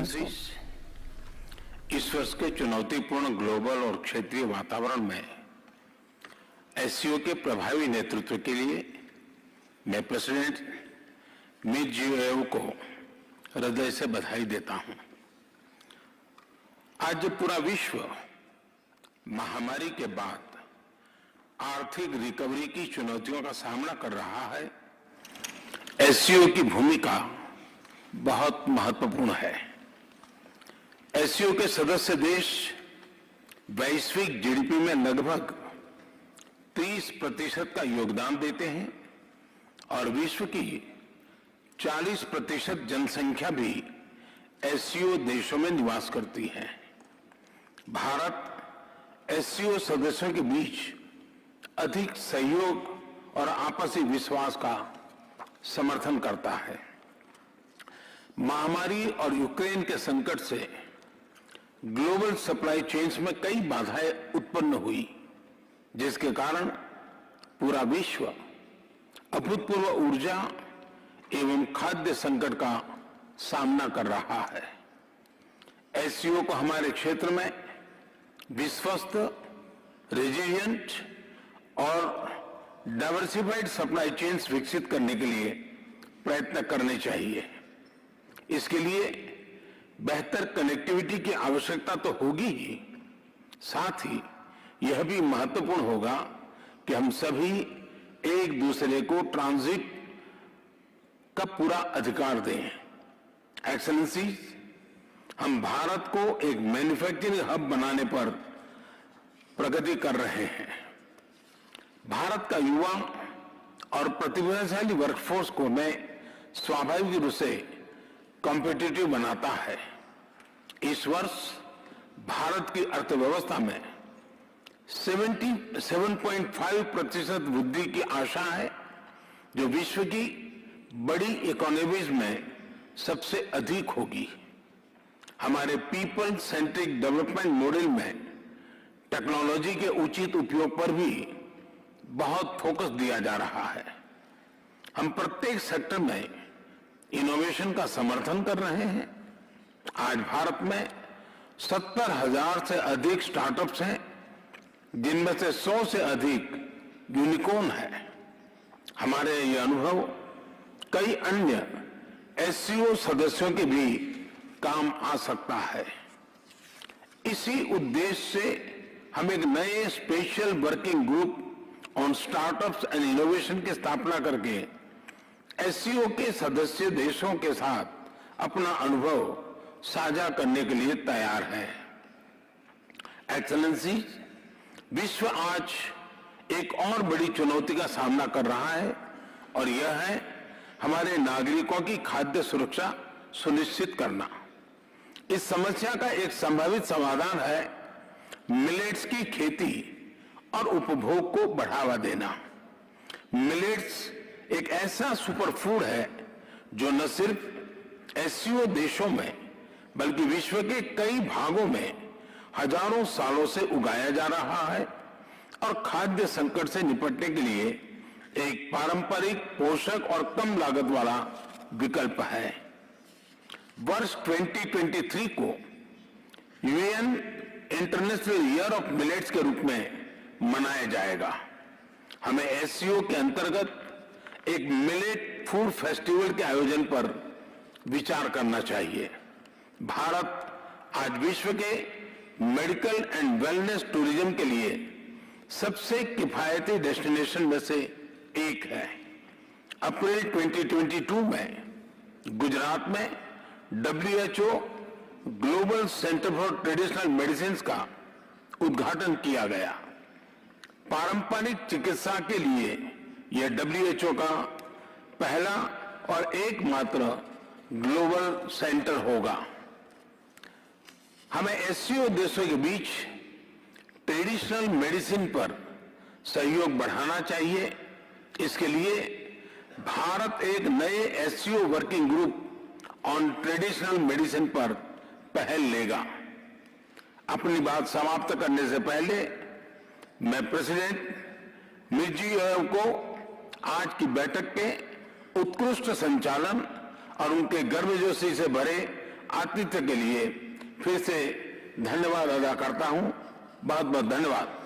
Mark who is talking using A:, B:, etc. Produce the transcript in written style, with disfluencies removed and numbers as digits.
A: इस वर्ष के चुनौतीपूर्ण ग्लोबल और क्षेत्रीय वातावरण में एससीओ के प्रभावी नेतृत्व के लिए मैं प्रेसिडेंट मिडवेदेव को हृदय से बधाई देता हूं। आज जब पूरा विश्व महामारी के बाद आर्थिक रिकवरी की चुनौतियों का सामना कर रहा है, एससीओ की भूमिका बहुत महत्वपूर्ण है। एससीओ के सदस्य देश वैश्विक जीडीपी में लगभग 30% का योगदान देते हैं और विश्व की 40% जनसंख्या भी एससीओ देशों में निवास करती है। भारत एससीओ सदस्यों के बीच अधिक सहयोग और आपसी विश्वास का समर्थन करता है। महामारी और यूक्रेन के संकट से ग्लोबल सप्लाई चेन्स में कई बाधाएं उत्पन्न हुई, जिसके कारण पूरा विश्व अभूतपूर्व ऊर्जा एवं खाद्य संकट का सामना कर रहा है। एससीओ को हमारे क्षेत्र में विश्वस्त, रेजिलिएंट और डाइवर्सिफाइड सप्लाई चेन्स विकसित करने के लिए प्रयत्न करने चाहिए। इसके लिए बेहतर कनेक्टिविटी की आवश्यकता तो होगी ही, साथ ही यह भी महत्वपूर्ण होगा कि हम सभी एक दूसरे को ट्रांजिट का पूरा अधिकार दें। एक्सेलेंसी, हम भारत को एक मैन्युफैक्चरिंग हब बनाने पर प्रगति कर रहे हैं। भारत का युवा और प्रतिभाशाली वर्कफोर्स को मैं स्वाभाविक रूप से कॉम्पिटिटिव बनाता है। इस वर्ष भारत की अर्थव्यवस्था में 7.5% वृद्धि की आशा है, जो विश्व की बड़ी इकोनॉमीज में सबसे अधिक होगी। हमारे पीपल सेंट्रिक डेवलपमेंट मॉडल में टेक्नोलॉजी के उचित उपयोग पर भी बहुत फोकस दिया जा रहा है। हम प्रत्येक सेक्टर में इनोवेशन का समर्थन कर रहे हैं। आज भारत में 70,000 से अधिक स्टार्टअप्स हैं, जिनमें से 100 से अधिक यूनिकॉर्न है। हमारे ये अनुभव कई अन्य एससीओ सदस्यों के भी काम आ सकता है। इसी उद्देश्य से हम एक नए special working group on startups and innovation की स्थापना करके एससीओ के सदस्य देशों के साथ अपना अनुभव साझा करने के लिए तैयार है। एक्सेलेंसी, विश्व आज एक और बड़ी चुनौती का सामना कर रहा है और यह है हमारे नागरिकों की खाद्य सुरक्षा सुनिश्चित करना। इस समस्या का एक संभावित समाधान है मिलेट्स की खेती और उपभोग को बढ़ावा देना। मिलेट्स एक ऐसा सुपरफूड है जो न सिर्फ एससीओ देशों में बल्कि विश्व के कई भागों में हजारों सालों से उगाया जा रहा है और खाद्य संकट से निपटने के लिए एक पारंपरिक, पोषक और कम लागत वाला विकल्प है। वर्ष 2023 को UN international year of millets के रूप में मनाया जाएगा। हमें एससीओ के अंतर्गत एक मिलेट फूड फेस्टिवल के आयोजन पर विचार करना चाहिए। भारत आज विश्व के मेडिकल एंड वेलनेस टूरिज्म के लिए सबसे किफायती डेस्टिनेशन में से एक है। अप्रैल 2022 में गुजरात में WHO global centre for traditional medicine का उद्घाटन किया गया। पारंपरिक चिकित्सा के लिए यह WHO का पहला और एकमात्र ग्लोबल सेंटर होगा। हमें एससीओ देशों के बीच ट्रेडिशनल मेडिसिन पर सहयोग बढ़ाना चाहिए। इसके लिए भारत एक नए SCO working group on traditional medicine पर पहल लेगा। अपनी बात समाप्त करने से पहले मैं प्रेसिडेंट मिडवेदेव को आज की बैठक के उत्कृष्ट संचालन और उनके गर्मजोशी से भरे आतिथ्य के लिए फिर से धन्यवाद अदा करता हूं। बहुत बहुत धन्यवाद।